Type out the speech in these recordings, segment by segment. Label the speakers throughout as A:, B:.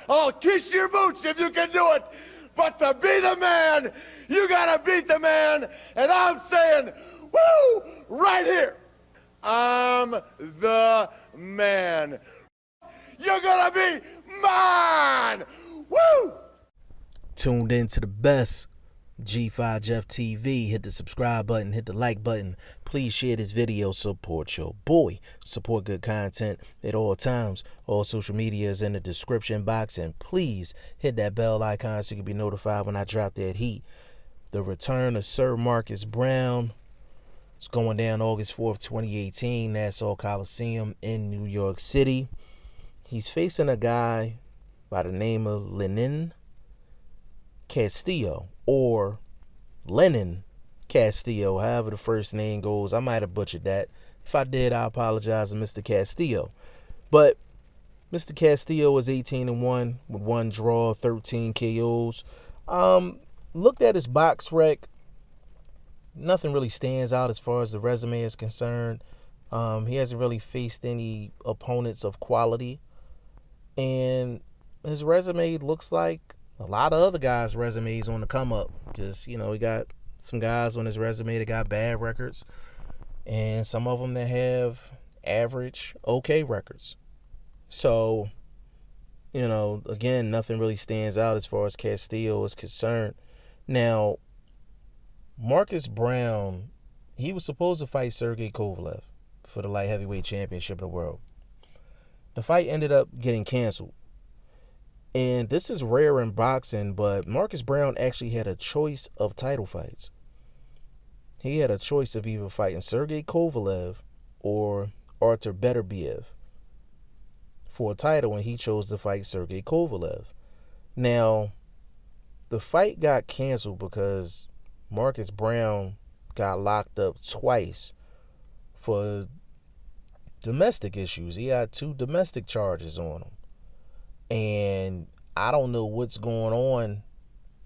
A: I'll kiss your boots if you can do it. But to be the man, you gotta beat the man. And I'm saying, woo, right here. I'm the man. You're gonna be mine. Woo!
B: Tuned in to the best. G5 Jeff TV. Hit the subscribe button, hit the like button. Please share this video. Support your boy. Support good content at all times. All social media is in the description box. And please hit that bell icon so you can be notified when I drop that heat. The return of Sir Marcus Browne is going down August 4th, 2018, Nassau Coliseum in New York City. He's facing a guy by the name of Lenin Castillo, or Lennon Castillo, however the first name goes. I might have butchered that. If I did, I apologize to Mr. Castillo. But Mr. Castillo is 18-1 with 1 draw, 13 KOs. Looked at his box rec. Nothing really stands out as far as the resume is concerned. He hasn't really faced any opponents of quality. And his resume looks like a lot of other guys' resumes on the come up. Just, he got some guys on his resume that got bad records, and some of them that have average, okay records. So, again, nothing really stands out as far as Castillo is concerned. Now, Marcus Browne, he was supposed to fight Sergey Kovalev for the light heavyweight championship of the world. The fight ended up getting canceled. And this is rare in boxing, but Marcus Browne actually had a choice of title fights. He had a choice of either fighting Sergey Kovalev or Artur Beterbiev for a title, and he chose to fight Sergey Kovalev. Now, the fight got canceled because Marcus Browne got locked up twice for domestic issues. He had 2 domestic charges on him. And I don't know what's going on,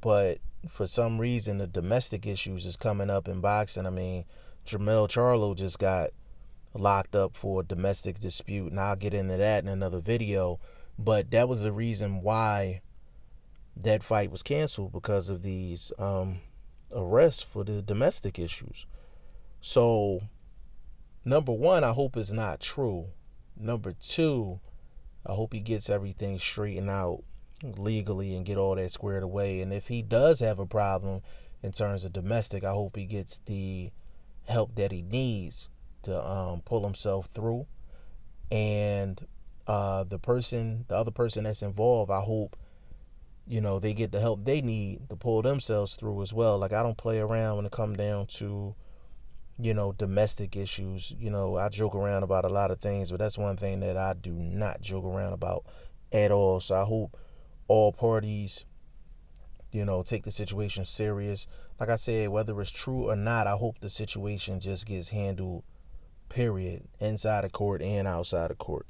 B: but for some reason the domestic issues is coming up in boxing. I mean, Jermell Charlo just got locked up for a domestic dispute, and I'll get into that in another video. But that was the reason why that fight was canceled, because of these arrests for the domestic issues. So, number one, I hope it's not true. Number two, I hope he gets everything straightened out legally and get all that squared away. And if he does have a problem in terms of domestic, I hope he gets the help that he needs to pull himself through. And the other person that's involved, I hope, they get the help they need to pull themselves through as well. Like, I don't play around when it comes down to domestic issues. I joke around about a lot of things, but that's one thing that I do not joke around about at all. So I hope all parties, take the situation serious. Like I said, whether it's true or not, I hope the situation just gets handled, period, inside of court and outside of court.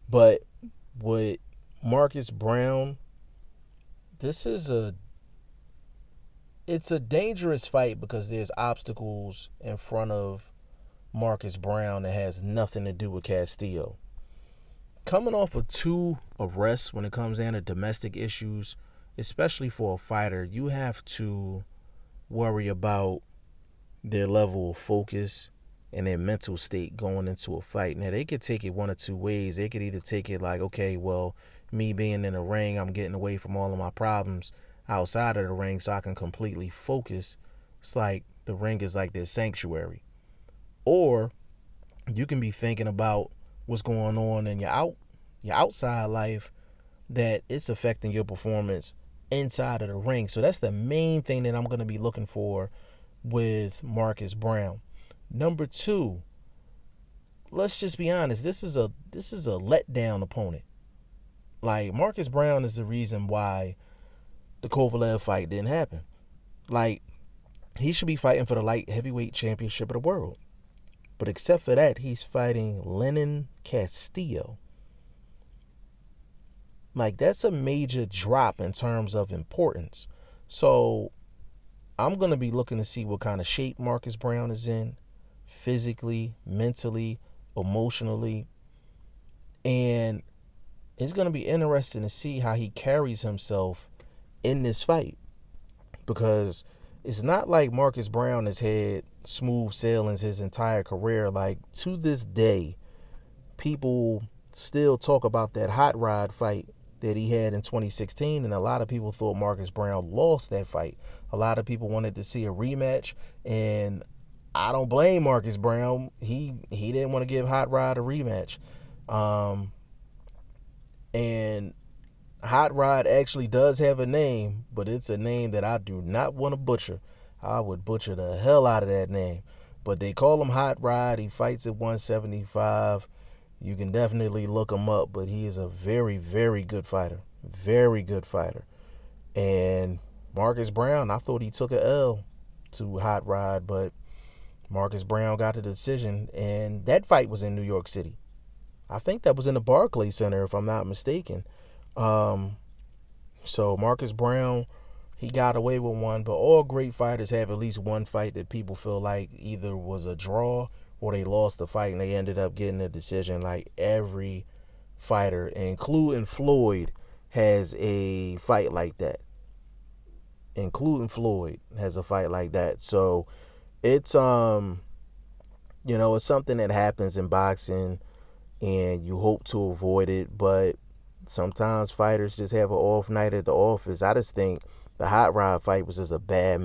B: But with Marcus Browne, it's a dangerous fight because there's obstacles in front of Marcus Browne that has nothing to do with Castillo. Coming off of 2 arrests when it comes down to domestic issues, especially for a fighter, you have to worry about their level of focus and their mental state going into a fight. Now, they could take it one or 2 ways. They could either take it like, okay, well, me being in the ring, I'm getting away from all of my problems outside of the ring so I can completely focus. It's like the ring is like this sanctuary. Or you can be thinking about what's going on in your outside life, that it's affecting your performance inside of the ring. So that's the main thing that I'm going to be looking for with Marcus Browne. Number 2, let's just be honest, this is a letdown opponent. Like, Marcus Browne is the reason why the Kovalev fight didn't happen. Like, he should be fighting for the light heavyweight championship of the world. But except for that, he's fighting Lenin Castillo. Like, that's a major drop in terms of importance. So I'm going to be looking to see what kind of shape Marcus Browne is in, physically, mentally, emotionally. And it's going to be interesting to see how he carries himself in this fight, because it's not like Marcus Browne has had smooth sailings his entire career. Like, to this day, people still talk about that hot rod fight that he had in 2016, and a lot of people thought Marcus Browne lost that fight. A lot of people wanted to see a rematch, and I don't blame Marcus Browne. He didn't want to give Hot Rod a rematch. And Hot Rod actually does have a name, but it's a name that I do not want to butcher. I would butcher the hell out of that name. But they call him Hot Rod. He fights at 175. You can definitely look him up, but he is a very, very good fighter. Very good fighter. And Marcus Browne, I thought he took a L to Hot Rod, but Marcus Browne got the decision, and that fight was in New York City. I think that was in the Barclays Center, if I'm not mistaken. So Marcus Browne, he got away with one, but all great fighters have at least one fight that people feel like either was a draw or they lost the fight and they ended up getting a decision. Like, every fighter, including Floyd, has a fight like that. Including Floyd has a fight like that. So it's it's something that happens in boxing, and you hope to avoid it, but sometimes fighters just have an off night at the office. I just think the Hot Rod fight was just a bad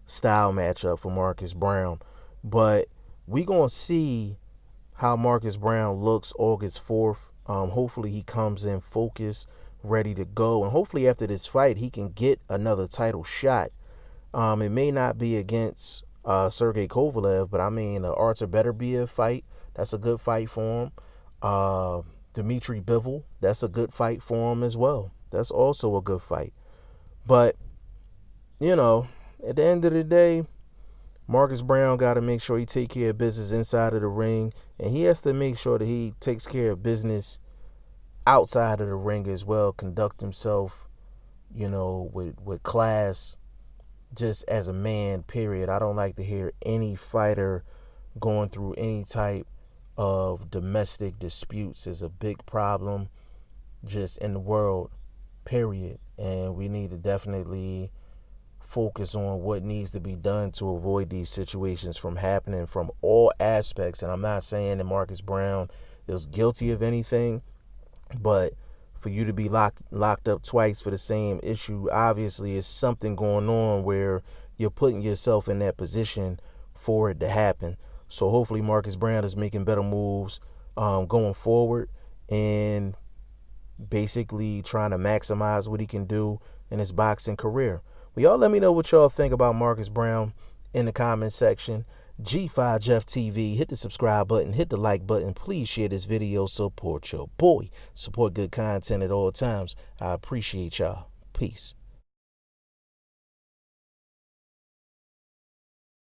B: style matchup for Marcus Browne. But we gonna see how Marcus Browne looks August 4th. Hopefully he comes in focused, ready to go, and hopefully after this fight he can get another title shot. It may not be against Sergey Kovalev, but I mean, the Artur Beterbiev fight, that's a good fight for him. Dmitry Bivol, that's a good fight for him as well. That's also a good fight. But, at the end of the day, Marcus Browne got to make sure he take care of business inside of the ring, and he has to make sure that he takes care of business outside of the ring as well. Conduct himself, with class, just as a man, period. I don't like to hear any fighter going through any type of domestic disputes. Is a big problem just in the world, period. And we need to definitely focus on what needs to be done to avoid these situations from happening from all aspects. And I'm not saying that Marcus Browne is guilty of anything, but for you to be locked up twice for the same issue, obviously is something going on where you're putting yourself in that position for it to happen. So hopefully Marcus Browne is making better moves going forward, and basically trying to maximize what he can do in his boxing career. Well, y'all let me know what y'all think about Marcus Browne in the comment section. G5 Jeff TV, hit the subscribe button, hit the like button. Please share this video. Support your boy. Support good content at all times. I appreciate y'all. Peace.